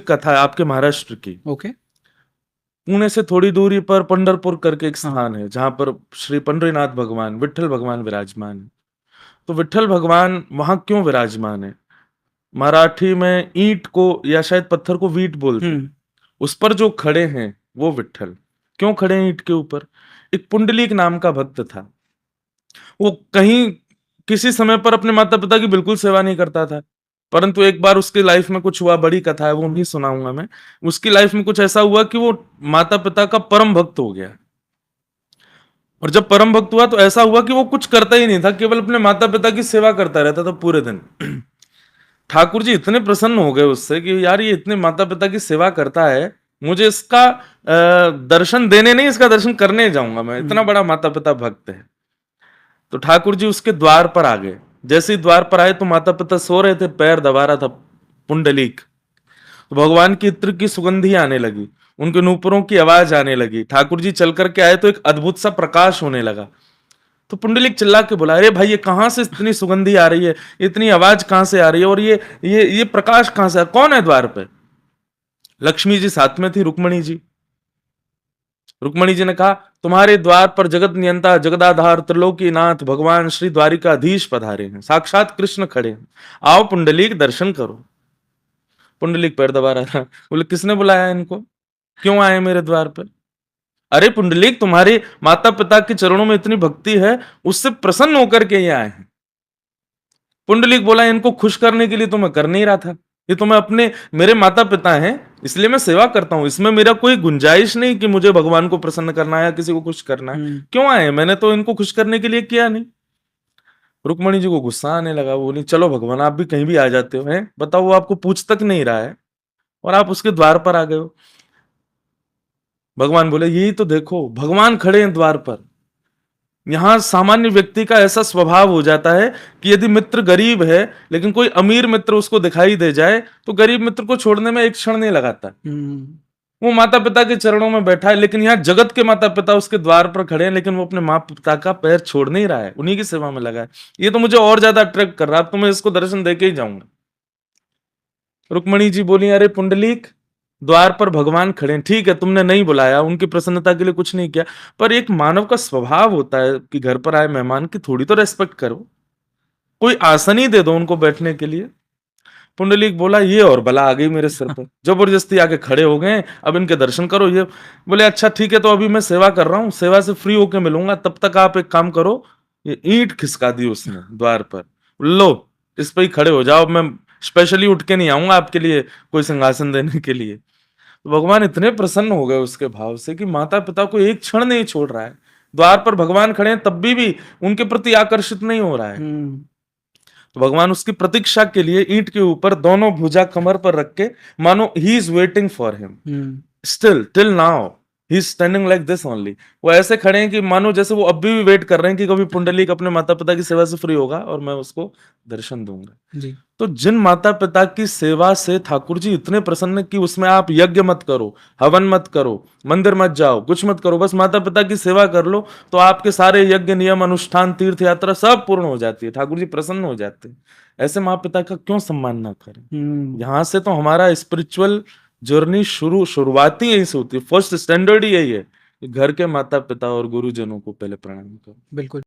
एक कथा है आपके महाराष्ट्र की। ओके। पुणे से थोड़ी दूरी पर पंढरपुर करके एक हाँ। स्थान है जहां पर श्री पंढरीनाथ भगवान, विट्ठल भगवान विराजमान है। तो विट्ठल भगवान वहां क्यों विराजमान है? मराठी में ईंट को या शायद पत्थर को वीट बोलते हैं। उस पर जो खड़े हैं वो विट्ठल। क्यों खड़े हैं ईंट के ऊपर? एक पुंडलीक नाम का भक्त था। वो कहीं किसी समय पर अपने माता पिता की बिल्कुल सेवा नहीं करता था, परंतु एक बार उसकी लाइफ में कुछ हुआ, बड़ी कथा है, वो नहीं सुनाऊंगा मैं। उसकी लाइफ में कुछ ऐसा हुआ कि वो माता पिता का परम भक्त हो गया। और जब परम भक्त हुआ तो ऐसा हुआ कि वो कुछ करता ही नहीं था, केवल अपने माता पिता की सेवा करता रहता था पूरे दिन। ठाकुर जी इतने प्रसन्न हो गए उससे कि यार ये इतने माता पिता की सेवा करता है, मुझे इसका दर्शन देने नहीं, इसका दर्शन करने जाऊंगा मैं, इतना बड़ा माता पिता भक्त है। तो ठाकुर जी उसके द्वार पर आ गए। जैसे ही द्वार पर आए तो माता पिता सो रहे थे, पैर दबा रहा था पुंडलीक। तो भगवान की इत्र की सुगंधी आने लगी, उनके नूपुरों की आवाज आने लगी। ठाकुर जी चल करके आए तो एक अद्भुत सा प्रकाश होने लगा। तो पुंडलिक चिल्ला के बोला, अरे भाई ये कहां से इतनी सुगंधी आ रही है, इतनी आवाज कहां से आ रही है, और ये प्रकाश कहां से, कौन है द्वार पे? लक्ष्मी जी साथ में थी, रुक्मणी जी। रुक्मणी जी ने कहा, तुम्हारे द्वार पर जगत नियंता, जगदाधार, त्रिलोकीनाथ भगवान श्री द्वारिकाधीश पधारे हैं, साक्षात कृष्ण खड़े हैं, आओ पुंडलीक दर्शन करो। पुंडलीक पैर दबा रहा था। बोले, किसने बुलाया इनको, क्यों आए मेरे द्वार पर? अरे पुंडलीक, तुम्हारे माता पिता के चरणों में इतनी भक्ति है, उससे प्रसन्न होकर के ये आए हैं। पुंडलीक बोला, इनको खुश करने के लिए तो मैं कर नहीं रहा था, ये तो मैं अपने, मेरे माता पिता हैं इसलिए मैं सेवा करता हूं, इसमें मेरा कोई गुंजाइश नहीं कि मुझे भगवान को प्रसन्न करना है या किसी को खुश करना है। क्यों आए? मैंने तो इनको खुश करने के लिए किया नहीं। रुक्मणी जी को गुस्सा आने लगा। वो बोली, चलो भगवान आप भी कहीं भी आ जाते हो, हैं बताओ, वो आपको पूछ तक नहीं रहा है और आप उसके द्वार पर आ गए हो। भगवान बोले, यही तो देखो, भगवान खड़े हैं द्वार पर। यहां सामान्य व्यक्ति का ऐसा स्वभाव हो जाता है कि यदि मित्र गरीब है लेकिन कोई अमीर मित्र उसको दिखाई दे जाए तो गरीब मित्र को छोड़ने में एक क्षण नहीं लगाता। वो माता पिता के चरणों में बैठा है, लेकिन यहाँ जगत के माता पिता उसके द्वार पर खड़े हैं, लेकिन वो अपने माँ पिता का पैर छोड़ नहीं रहा है, उन्हीं की सेवा में लगा है। ये तो मुझे और ज्यादा अट्रैक्ट कर रहा है, अब तो मैं इसको दर्शन दे के ही जाऊंगा। रुक्मणी जी बोली, अरे पुंडलीक, द्वार पर भगवान खड़े हैं, ठीक है तुमने नहीं बुलाया, उनकी प्रसन्नता के लिए कुछ नहीं किया, पर एक मानव का स्वभाव होता है कि घर पर आए मेहमान की थोड़ी तो रेस्पेक्ट करो, कोई आसन ही दे दो उनको बैठने के लिए। पुंडलीक बोला, ये और बला आ गई मेरे सिर पर, जबरदस्ती आके खड़े हो गए, अब इनके दर्शन करो। ये बोले, अच्छा ठीक है, तो अभी मैं सेवा कर रहा हूँ, सेवा से फ्री होके मिलूंगा, तब तक आप एक काम करो। ये ईंट खिसका दी उसने द्वार पर, लो इस पे ही खड़े हो जाओ, मैं स्पेशली उठ के नहीं आऊंगा आपके लिए कोई सिंहासन देने के लिए। तो भगवान इतने प्रसन्न हो गए उसके भाव से कि माता पिता को एक क्षण नहीं छोड़ रहा है। द्वार पर भगवान खड़े हैं तब भी उनके प्रति आकर्षित नहीं हो रहा है। तो भगवान उसकी प्रतीक्षा के लिए ईंट के ऊपर दोनों भुजा कमर पर रख के, मानो he is waiting for him still, till now he is standing like this only. वो ऐसे खड़े हैं कि मानो जैसे वो अब भी वेट कर रहे हैं कि कभी पुंडलीक अपने माता पिता की सेवा से फ्री होगा और मैं उसको दर्शन दूंगा जी। तो जिन माता पिता की सेवा से ठाकुर जी इतने प्रसन्न कि उसमें आप यज्ञ मत करो, हवन मत करो, मंदिर मत जाओ, कुछ मत करो, बस माता पिता की सेवा कर लो, तो आपके सारे यज्ञ नियम अनुष्ठान तीर्थ यात्रा सब पूर्ण हो जाती है, ठाकुर जी प्रसन्न हो जाते हैं। ऐसे माँ पिता का क्यों सम्मान ना करें? यहां से तो हमारा स्पिरिचुअल जर्नी शुरुआती यही से होती है, फर्स्ट स्टैंडर्ड ही यही है कि घर के माता पिता और गुरुजनों को पहले प्रणाम करो। बिल्कुल।